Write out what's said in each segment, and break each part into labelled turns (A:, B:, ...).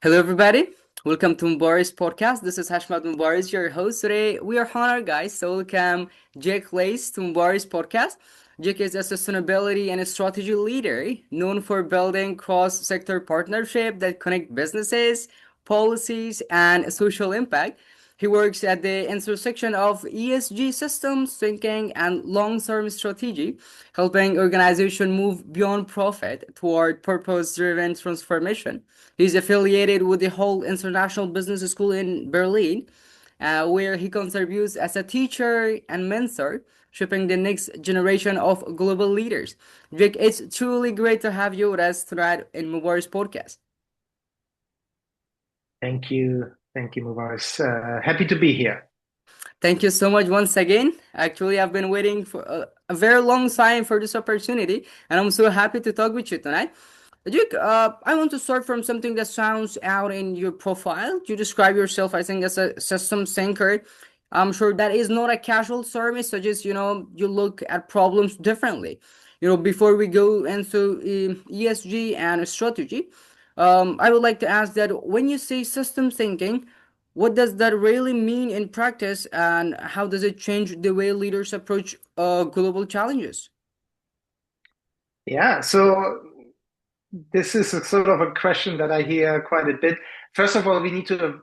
A: Hello, everybody. Welcome to Mubari's podcast. This is Hashmat Mubaris, your host. Today, we are honored, guys, to welcome Jake Lace to Mubari's podcast. Jake is a sustainability and a strategy leader known for building cross-sector partnership that connect businesses, policies, and social impact. He works at the intersection of ESG systems thinking and long-term strategy, helping organizations move beyond profit toward purpose-driven transformation. He's affiliated with the Whole International Business School in Berlin, where he contributes as a teacher and mentor, shaping the next generation of global leaders. Jake, it's truly great to have you with us tonight in Mubarak's podcast.
B: Thank you. Thank you, Mubarak. Happy to be here.
A: Thank you so much once again. Actually, I've been waiting for a very long time for this opportunity, and I'm so happy to talk with you tonight. Duke, I want to start from something that sounds out in your profile. You describe yourself, I think, as a system thinker. I'm sure that is not a casual term. It suggests, you look at problems differently. Before we go into ESG and strategy, I would like to ask that when you say system thinking, what does that really mean in practice, and how does it change the way leaders approach global challenges?
B: Yeah, so this is a sort of a question that I hear quite a bit. First of all, we need to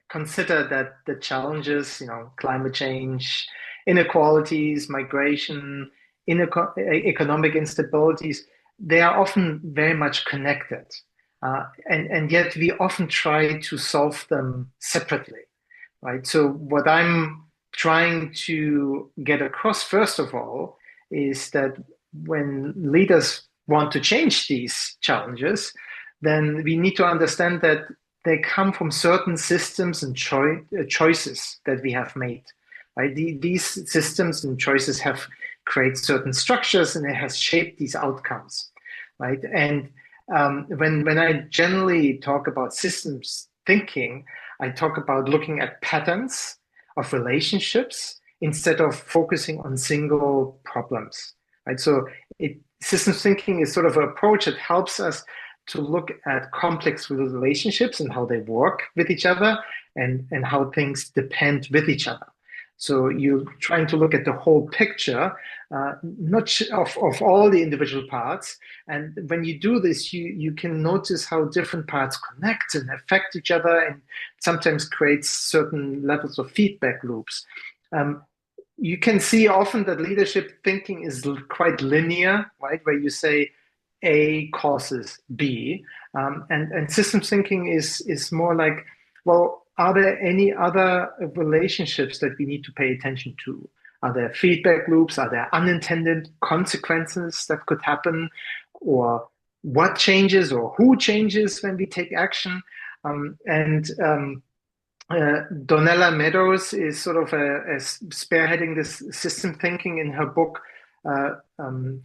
B: consider that the challenges, climate change, inequalities, migration, economic instabilities, they are often very much connected. And yet we often try to solve them separately, right? So what I'm trying to get across, first of all, is that when leaders want to change these challenges, then we need to understand that they come from certain systems and choices that we have made. Right? These systems and choices have created certain structures and it has shaped these outcomes. Right? And when I generally talk about systems thinking, I talk about looking at patterns of relationships instead of focusing on single problems. Right? So systems thinking is sort of an approach that helps us to look at complex relationships and how they work with each other and how things depend with each other. So you're trying to look at the whole picture, not of all the individual parts. And when you do this, you can notice how different parts connect and affect each other and sometimes creates certain levels of feedback loops. You can see often that leadership thinking is quite linear, right? Where you say A causes B. And systems thinking is more like, well, are there any other relationships that we need to pay attention to? Are there feedback loops? Are there unintended consequences that could happen? Or what changes or who changes when we take action? Donella Meadows is sort of spearheading this system thinking in her book,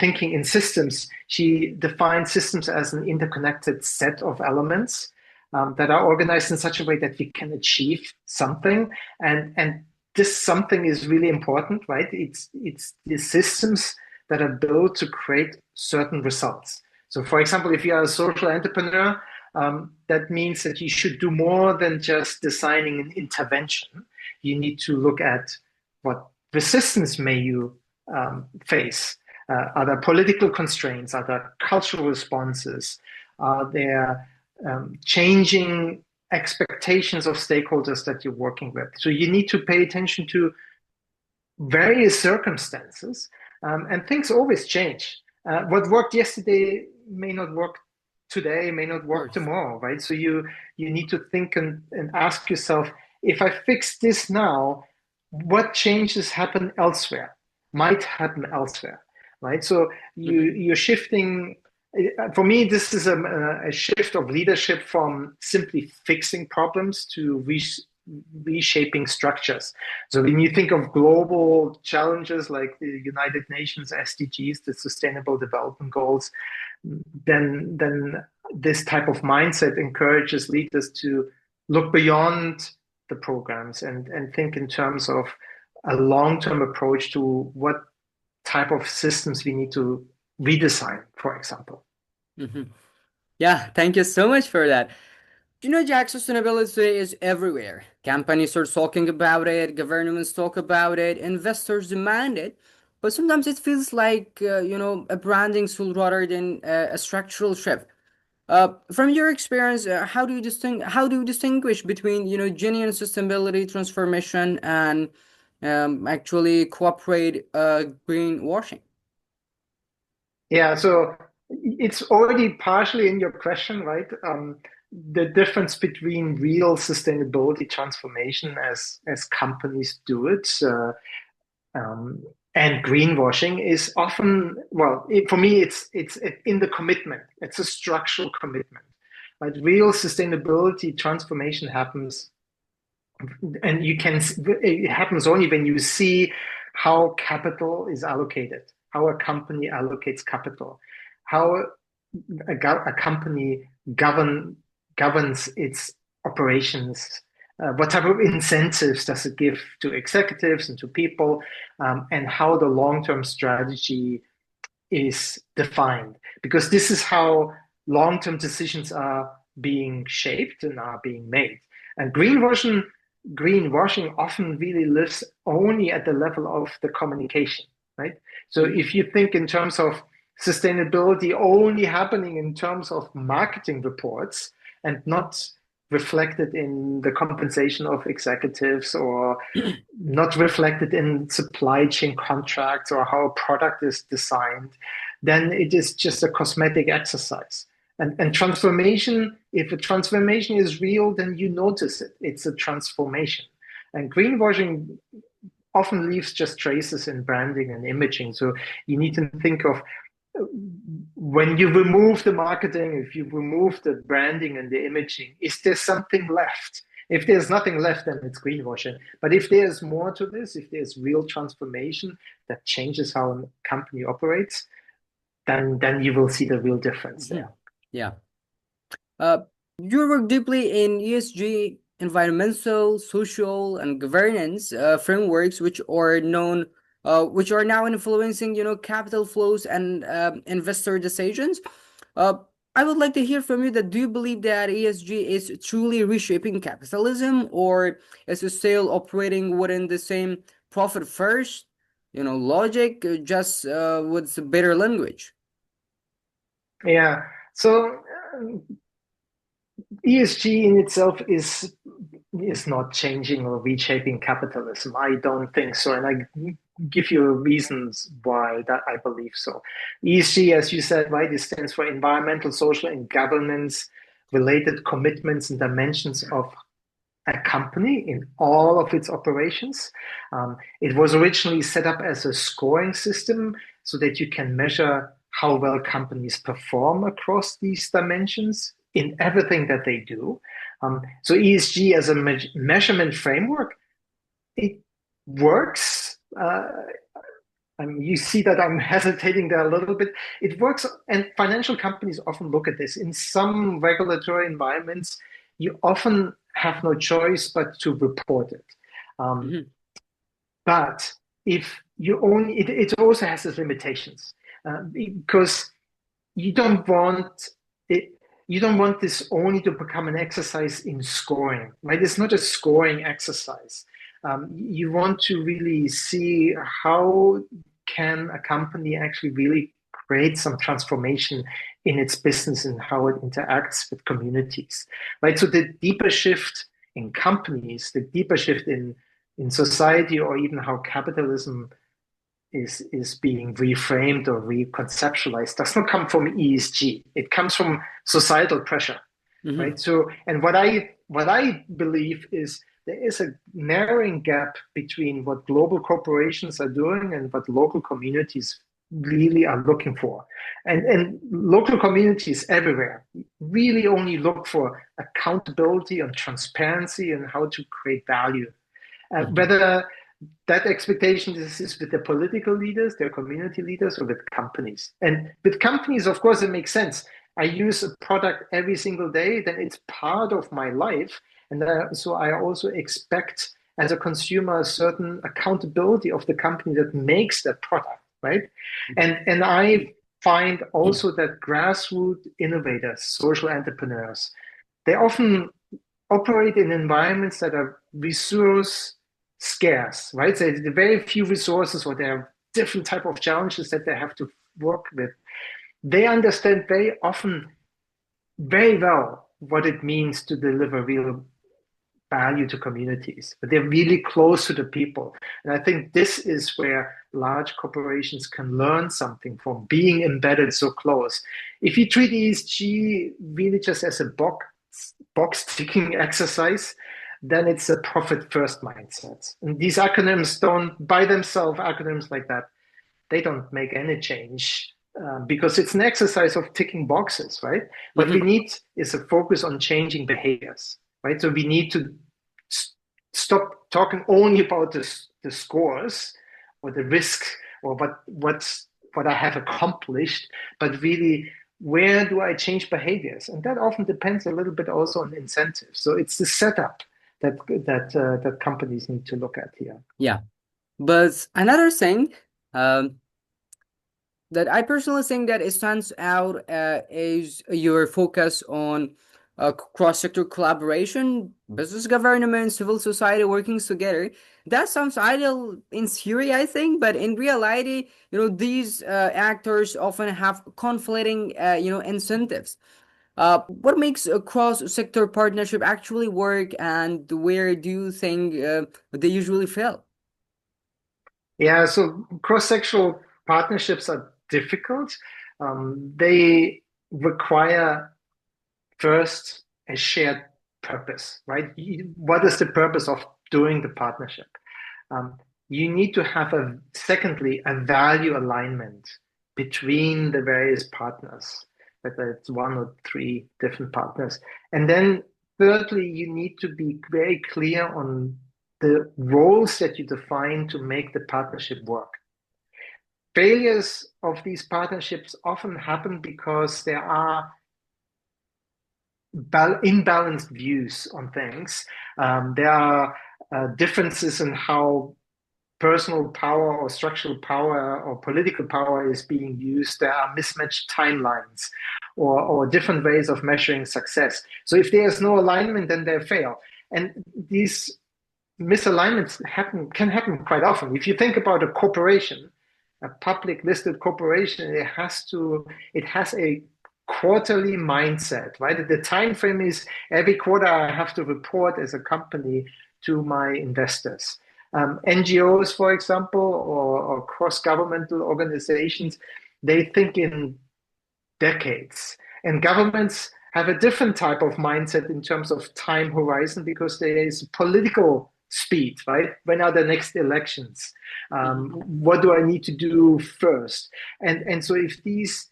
B: Thinking in Systems. She defines systems as an interconnected set of elements that are organized in such a way that we can achieve something. And this something is really important, right? It's the systems that are built to create certain results. So, for example, if you are a social entrepreneur, that means that you should do more than just designing an intervention. You need to look at what resistance may you face. Are there political constraints? Are there cultural responses? Are there changing expectations of stakeholders that you're working with? So you need to pay attention to various circumstances, and things always change. What worked yesterday may not work today, may not
A: Of
B: work
A: course.
B: tomorrow, right? So you need to think and ask yourself, if I fix this now, what changes happen elsewhere, might happen elsewhere, right? So you're shifting. For me, this is a shift of leadership from simply fixing problems to reshaping structures. So when you think of global challenges like the United Nations SDGs, the Sustainable Development Goals, then this type of mindset encourages leaders to look beyond the programs and think in terms of a long-term approach to what type of systems we need to redesign, for example.
A: Mhm. Yeah, thank you so much for that. Jack, sustainability is everywhere. Companies are talking about it, governments talk about it, investors demand it. But sometimes it feels like, a branding tool rather than a structural shift. From your experience, how do you distinguish between, genuine sustainability transformation and actually cooperate greenwashing?
B: Yeah, so it's already partially in your question, right? The difference between real sustainability transformation as companies do it, um, and greenwashing is often, well, for me, it's in the commitment. It's a structural commitment. Right? Real sustainability transformation happens, and it happens only when you see how capital is allocated, how a company allocates capital, how a company governs its operations, what type of incentives does it give to executives and to people, and how the long-term strategy is defined. Because this is how long-term decisions are being shaped and are being made. And greenwashing often really lives only at the level of the communication, right? So
A: Mhm.
B: if you think in terms of sustainability only happening in terms of marketing reports and not reflected in the compensation of executives or not reflected in supply chain contracts or how a product is designed, then it is just a cosmetic exercise. And transformation, if a transformation is real, then you notice it. It's a transformation. And greenwashing often leaves just traces in branding and imaging. So you need to think of when you remove the marketing, if you remove the branding and the imaging, is there something left? If there's nothing left, then it's greenwashing. But if there's more to this, if there's real transformation that changes how a company operates, then you will see the real difference
A: Mhm.
B: there.
A: Yeah. Uh, you work deeply in ESG, environmental, social, and governance frameworks, which are now influencing, capital flows and investor decisions. Uh, I would like to hear from you that do you believe that ESG is truly reshaping capitalism, or is it still operating within the same profit first, logic, just with better language?
B: Yeah. So ESG in itself is not changing or reshaping capitalism. I don't think so, and I give you reasons why that I believe so. ESG, as you said, right, it stands for environmental, social, and governance related commitments and dimensions of a company in all of its operations. It was originally set up as a scoring system so that you can measure how well companies perform across these dimensions in everything that they do. So ESG as a measurement framework, it works. You see that I'm hesitating there a little bit. It works, and financial companies often look at this. In some regulatory environments, you often have no choice but to report it. Um,
A: Mhm.
B: but if you only, it also has its limitations because you don't want it. You don't want this only to become an exercise in scoring, right? It's not a scoring exercise. You want to really see how can a company actually really create some transformation in its business and how it interacts with communities, right? So the deeper shift in companies, the deeper shift in society, or even how capitalism is being reframed or reconceptualized does not come from ESG. It comes from societal pressure, right?
A: Mhm.
B: So, and what I believe is there is a narrowing gap between what global corporations are doing and what local communities really are looking for. And local communities everywhere really only look for accountability and transparency and how to create value.
A: Mhm.
B: Whether that expectation is with the political leaders, their community leaders, or with companies. And with companies, of course, it makes sense. I use a product every single day, then it's part of my life. And so I also expect as a consumer a certain accountability of the company that makes that product, right? And I find also that grassroots innovators, social entrepreneurs, they often operate in environments that are resource scarce, right? So there are very few resources, or there are different type of challenges that they have to work with. They understand very often very well what it means to deliver real value to communities, but they're really close to the people. And I think this is where large corporations can learn something from being embedded so close. If you treat ESG really just as a box ticking exercise, then it's a profit first mindset. And these acronyms don't, by themselves, acronyms like that, they don't make any change because it's an exercise of ticking boxes, right? What we
A: Hmm.
B: need is a focus on changing behaviors, right? So we need to stop talking only about the scores or the risk or what I have accomplished, but really where do I change behaviors? And that often depends a little bit also on incentives. So it's the setup that companies need to look at here.
A: Yeah. But another thing, um, that I personally think that it stands out is your focus on cross-sector collaboration, business government, civil society working together. That sounds ideal in theory, I think, but in reality, these actors often have conflicting, incentives. What makes a cross-sector partnership actually work, and where do you think they usually fail?
B: Yeah, so cross-sectional partnerships are difficult. They require first a shared purpose, right? What is the purpose of doing the partnership? Um, you need to have secondly, a value alignment between the various partners, whether it's one or three different partners. And then thirdly, you need to be very clear on the roles that you define to make the partnership work. Failures of these partnerships often happen because there are imbalanced views on things. There are differences in how personal power or structural power or political power is being used. There are mismatched timelines or different ways of measuring success. So if there is no alignment, then they fail. And these misalignments can happen quite often. If you think about a corporation, a public listed corporation, it has a quarterly mindset, right? The time frame is every quarter I have to report as a company to my investors. NGOs, for example, or cross-governmental organizations, they think in decades. And governments have a different type of mindset in terms of time horizon because there is political speed, right? When are the next elections?
A: Mhm.
B: What do I need to do first? And so if these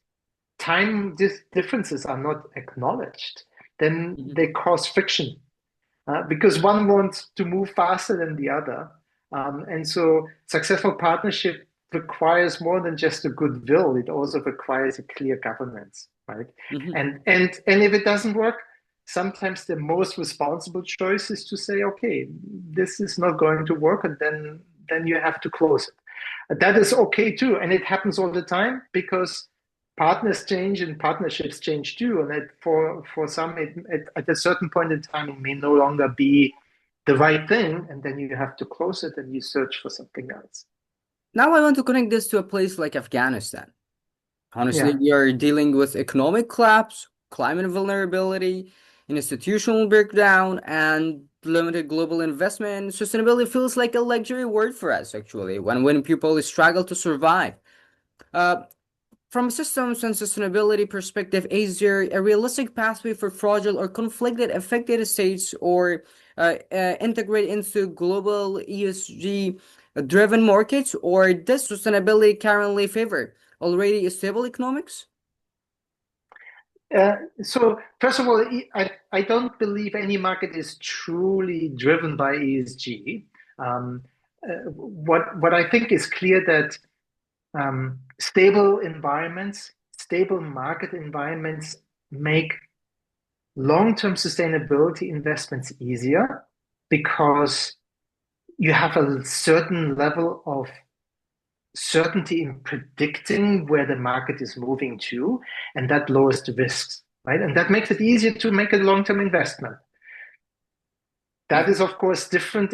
B: differences are not acknowledged, then
A: Mhm.
B: they cause friction because one wants to move faster than the other. And so successful partnership requires more than just a goodwill. It also requires a clear governance, right?
A: Mhm.
B: And if it doesn't work, sometimes the most responsible choice is to say, okay, this is not going to work, and then you have to close it. That is okay too, and it happens all the time because partners change and partnerships change too. And for some, at a certain point in time, it may no longer be the right thing, and then you have to close it and you search for something else.
A: Now I want to connect this to a place like Afghanistan. Honestly,
B: Yeah.
A: we are dealing with economic collapse, climate vulnerability, institutional breakdown, and limited global investment. Sustainability feels like a luxury word for us, actually, when people struggle to survive. Uh, from a systems and sustainability perspective, is there a realistic pathway for fragile or conflicted affected states or integrate into global ESG driven markets, or does sustainability currently favor already stable economics?
B: So first of all, I don't believe any market is truly driven by ESG. What I think is clear that stable environments, stable market environments make long-term sustainability investments easier because you have a certain level of certainty in predicting where the market is moving to, and that lowers the risks. right? And that makes it easier to make a long-term investment. That
A: Yeah.
B: is, of course, different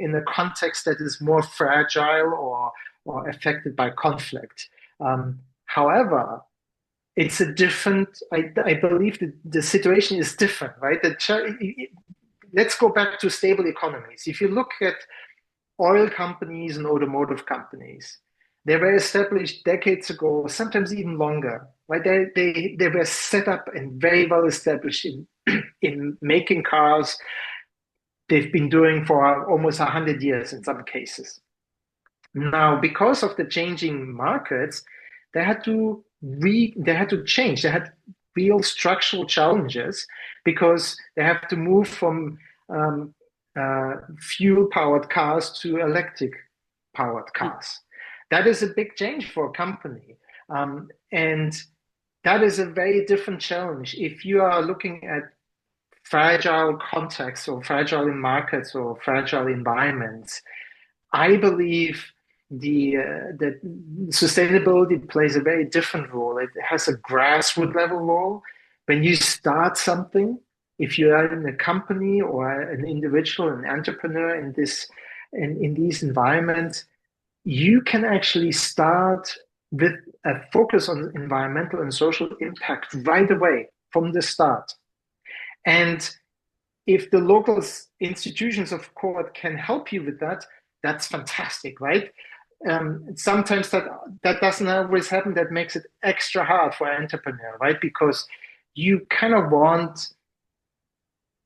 B: in a context that is more fragile or affected by conflict. However, it's a different, I believe that the situation is different, right? Let's go back to stable economies. If you look at oil companies and automotive companies, they were established decades ago, sometimes even longer, right? They were set up and very well established in making cars. They've been doing for almost 100 years in some cases. Now, because of the changing markets, they had to change. They had real structural challenges because they have to move from um, fuel-powered cars to electric-powered cars. That is a big change for a company, and that is a very different challenge. If you are looking at fragile contexts or fragile in markets or fragile environments, I believe that sustainability plays a very different role. It has a grassroots level role. When you start something, if you are in a company or an individual, an entrepreneur in these environments, you can actually start with a focus on environmental and social impact right away from the start. And if the local institutions of court can help you with that, that's fantastic, right? Sometimes that doesn't always happen. That makes it extra hard for an entrepreneur, right? Because you kind of want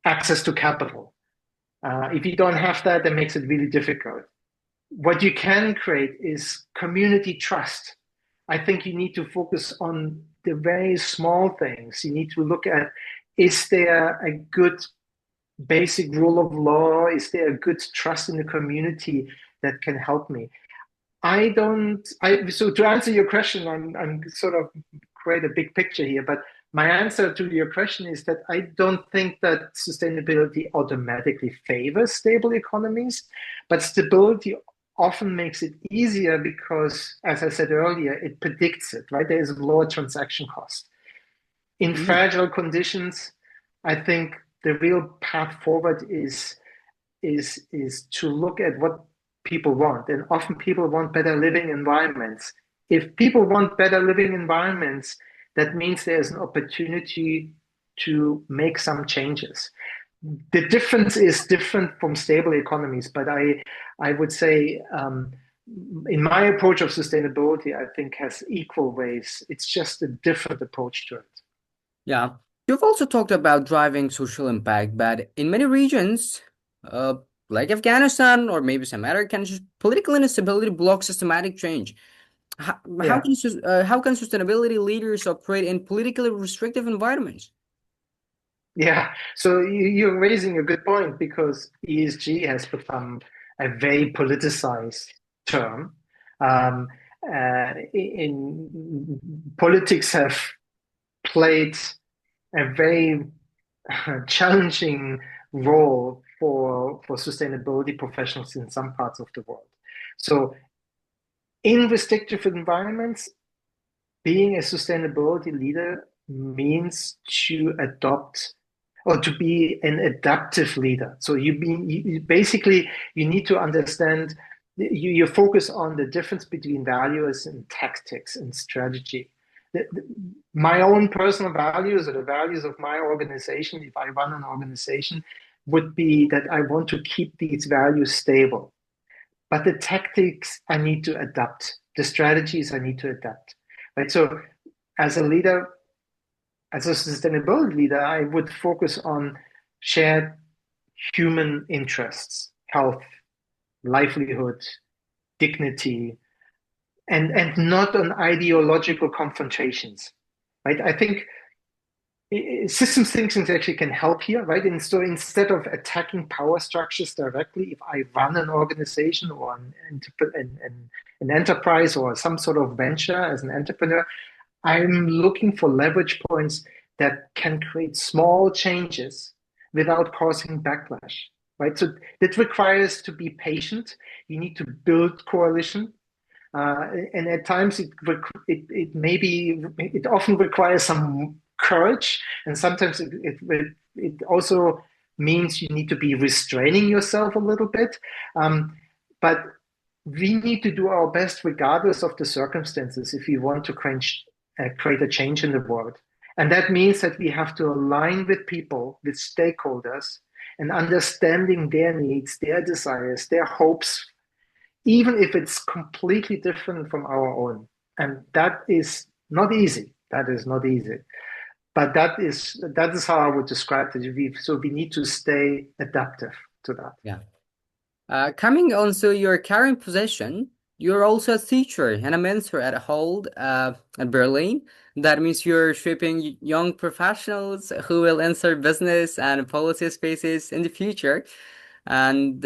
B: access to capital. If you don't have that, that makes it really difficult. What you can create is community trust. I think you need to focus on the very small things. You need to look at, is there a good basic rule of law? Is there a good trust in the community that can help me? So to answer your question, I'm sort of create a big picture here, but my answer to your question is that I don't think that sustainability automatically favors stable economies, but stability often makes it easier because, as I said earlier, it predicts it, right? There is a lower transaction cost. In
A: Yeah.
B: fragile conditions, I think the real path forward is to look at what people want. And often people want better living environments. If people want better living environments, that means there's an opportunity to make some changes. The difference is different from stable economies, but I would say in my approach of sustainability, I think has equal ways. It's just a different approach to it.
A: Yeah. You've also talked about driving social impact, but in many regions, uh, like Afghanistan or maybe some other countries, political instability blocks systematic change.
B: Yeah.
A: How can sustainability leaders operate in politically restrictive environments?
B: Yeah, so you're raising a good point because ESG has become a very politicized term. Um, in politics have played a very challenging role for sustainability professionals in some parts of the world. So in restrictive environments, being a sustainability leader means to adopt or to be an adaptive leader. So basically you need to understand you focus on the difference between values and tactics and strategy. My own personal values or the values of my organization, if I run an organization, would be that I want to keep these values stable. But the tactics I need to adapt, the strategies I need to adapt. Right. So as a leader, as a sustainability leader, I would focus on shared human interests, health, livelihood, dignity, and not on ideological confrontations. Right? I think systems thinking actually can help here, right? And so instead of attacking power structures directly, if I run an organization or an enterprise or some sort of venture as an entrepreneur, I'm looking for leverage points that can create small changes without causing backlash, right? So that requires to be patient. You need to build coalition. And at times it often requires some courage, and sometimes it also means you need to be restraining yourself a little bit. But we need to do our best regardless of the circumstances if we want to create a change in the world. And that means that we have to align with people, with stakeholders, and understanding their needs, their desires, their hopes, even if it's completely different from our own. And that is not easy. That is not easy. But that is how I would describe it. So we need to stay adaptive to that.
A: Yeah. Coming on to your current position, you're also a teacher and a mentor at Hold in Berlin. That means you're shaping young professionals who will enter business and policy spaces in the future. And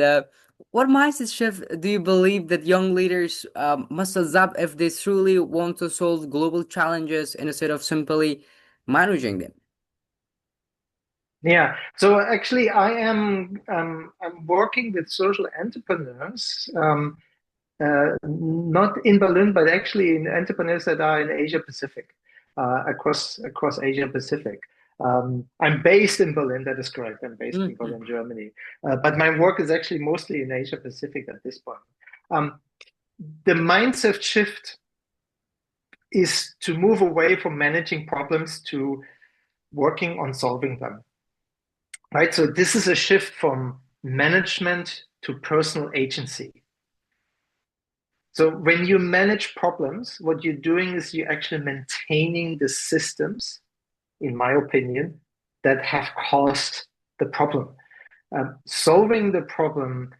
A: what mindset shift do you believe that young leaders must adopt if they truly want to solve global challenges instead of simply managing them?
B: Yeah. So actually, I'm working with social entrepreneurs, not in Berlin, but actually in entrepreneurs that are in Asia Pacific, across Asia Pacific. I'm based in Berlin. That is correct. I'm based in
A: Mhm.
B: Berlin, Germany. But my work is actually mostly in Asia Pacific at this point. Um, the mindset shift is to move away from managing problems to working on solving them. Right. So this is a shift from management to personal agency. So when you manage problems, what you're doing is you're actually maintaining the systems, in my opinion, that have caused the problem. Solving the problem,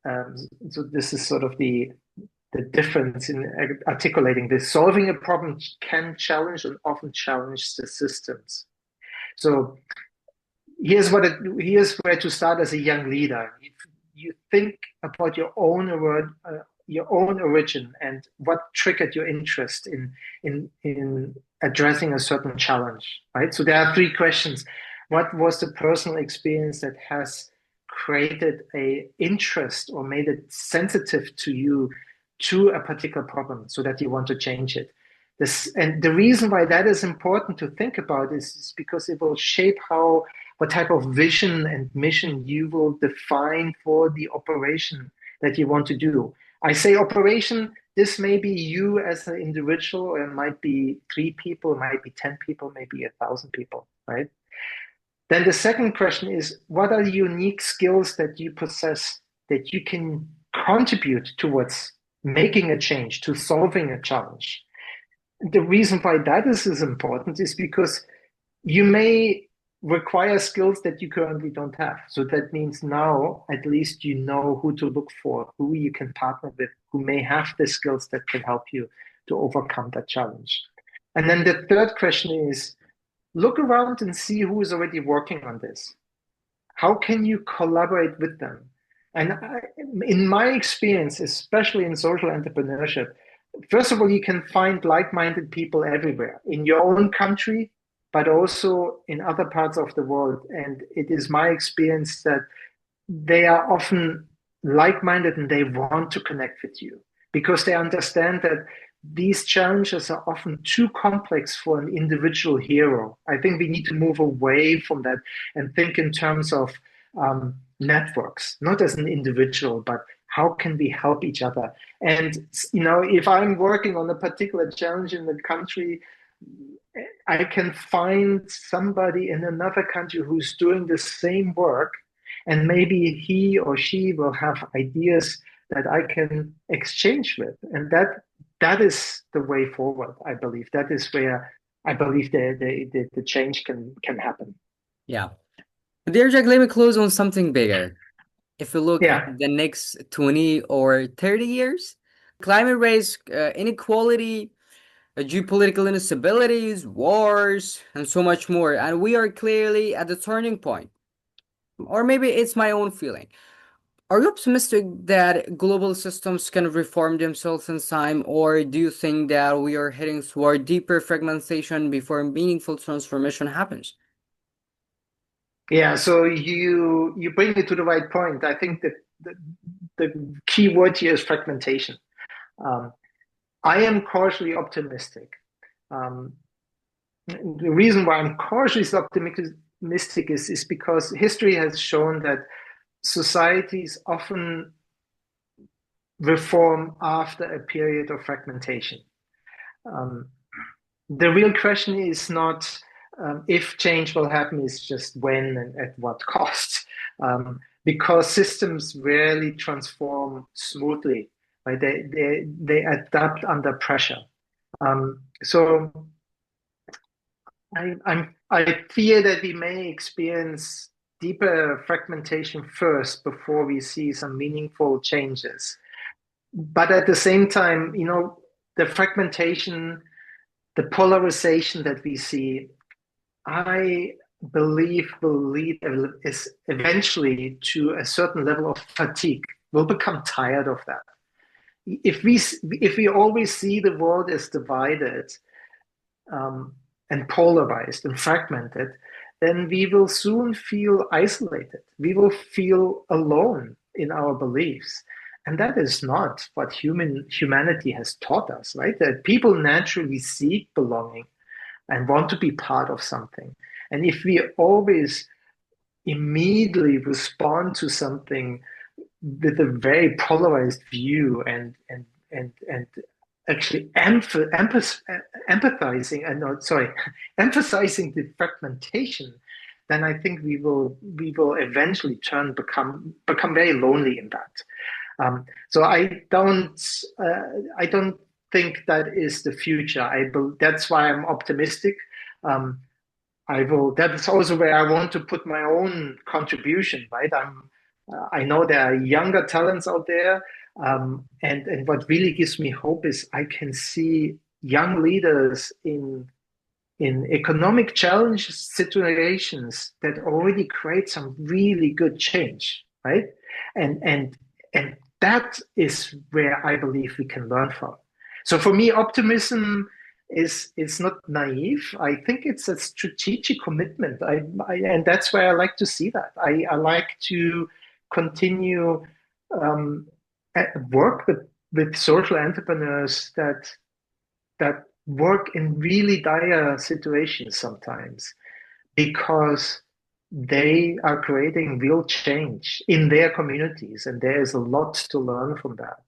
B: um, so this is sort of the difference in articulating this. Solving a problem can challenge and often challenge the systems. So here's where to start as a young leader. You think about your own origin and what triggered your interest in addressing a certain challenge, right? So there are three questions. What was the personal experience that has created a interest or made it sensitive to you to a particular problem so that you want to change it? This, and the reason why that is important to think about is because it will shape what type of vision and mission you will define for the operation that you want to do. I say operation, this may be you as an individual, or it might be three people, it might be 10 people, maybe 1,000 people, right? Then the second question is, what are the unique skills that you possess that you can contribute towards making a change, to solving a challenge? The reason why that is important is because you may require skills that you currently don't have. So that means now at least you know who to look for, who you can partner with, who may have the skills that can help you to overcome that challenge. And then the third question is look around and see who is already working on this. How can you collaborate with them? And in my experience, especially in social entrepreneurship, first of all, you can find like-minded people everywhere in your own country, but also in other parts of the world. And it is my experience that they are often like-minded and they want to connect with you because they understand that these challenges are often too complex for an individual hero. I think we need to move away from that and think in terms of networks, not as an individual, but how can we help each other? And if I'm working on a particular challenge in the country, I can find somebody in another country who's doing the same work, and maybe he or she will have ideas that I can exchange with, and that is the way forward. I believe that is where I believe the change can happen.
A: Yeah. Dear Jack, let me close on something bigger. If we look at
B: Yeah,
A: the next 20 or 30 years, climate risk, inequality, geopolitical instabilities, wars, and so much more. And we are clearly at the turning point. Or maybe it's my own feeling. Are you optimistic that global systems can reform themselves in time, or do you think that we are heading toward deeper fragmentation before meaningful transformation happens?
B: yeah. So you bring me to the right point. I think that the key word here is fragmentation. Um, I am cautiously optimistic. Um, The reason why I'm cautiously optimistic is because history has shown that societies often reform after a period of fragmentation. Um, the real question is not if change will happen, it's just when and at what cost. Because systems rarely transform smoothly, right? They adapt under pressure. So I fear that we may experience deeper fragmentation first before we see some meaningful changes. But at the same time, the fragmentation, the polarization that we see, I believe will lead is eventually to a certain level of fatigue. We'll become tired of that. If we always see the world as divided, um, and polarized and fragmented, then we will soon feel isolated. We will feel alone in our beliefs. And that is not what humanity has taught us, right? That people naturally seek belonging and want to be part of something. And if we always immediately respond to something with a very polarized view and actually empathizing and no, sorry, emphasizing the fragmentation, then I think we will eventually become very lonely in that. So I don't think that is the future. That's why I'm optimistic. Um, I will. That's also where I want to put my own contribution. Right. I know there are younger talents out there, and what really gives me hope is I can see young leaders in economic challenge situations that already create some really good change. Right. And that is where I believe we can learn from. So for me, optimism is not naive. I think it's a strategic commitment. And that's where I like to see that. I like to continue um, work with social entrepreneurs that work in really dire situations sometimes because they are creating real change in their communities, and there is a lot to learn from that.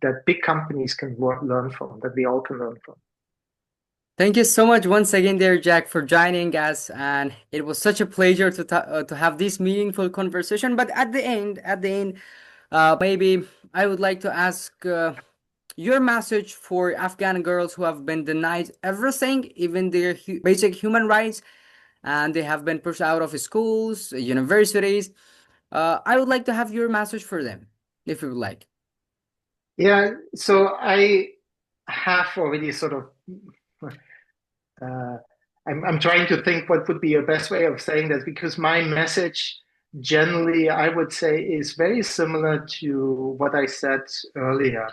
B: That big companies can learn from, that we all can learn from.
A: Thank you so much once again, there, Jack, for joining us, and it was such a pleasure to have this meaningful conversation. But at the end, maybe I would like to ask your message for Afghan girls who have been denied everything, even their basic human rights, and they have been pushed out of schools, universities. I would like to have your message for them, if you would like.
B: Yeah, so I have already sort of uh, I'm trying to think what would be a best way of saying that because my message generally I would say is very similar to what I said earlier.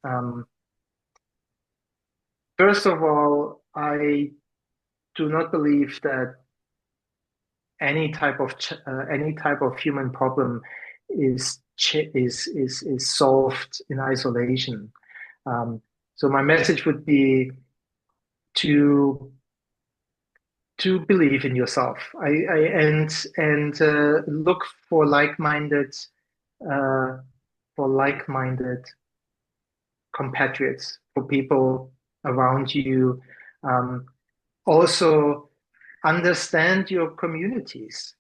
B: Um, First of all, I do not believe that any type of human problem is solved in isolation. Um, so my message would be to to believe in yourself. And look for uh, like-minded compatriots, for people around you. Um, Also, understand your communities.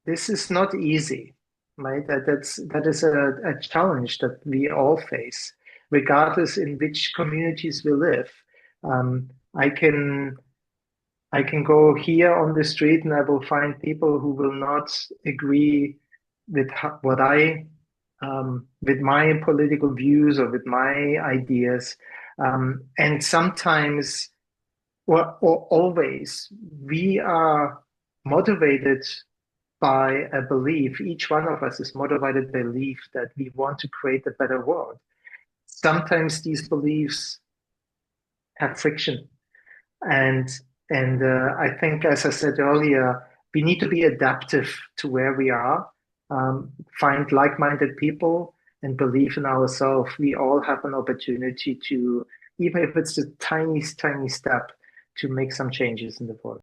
B: This is not easy, right? That is a challenge that we all face, regardless in which communities we live. Um, I can I can go here on the street and I will find people who will not agree with what with my political views or with my ideas. And sometimes, or always, we are motivated by a belief. Each one of us is motivated by a belief that we want to create a better world. Sometimes these beliefs have friction. And I think, as I said earlier, we need to be adaptive to where we are, find like-minded people, and believe in ourselves. We all have an opportunity to, even if it's a tiny, tiny step, to make some changes in the world.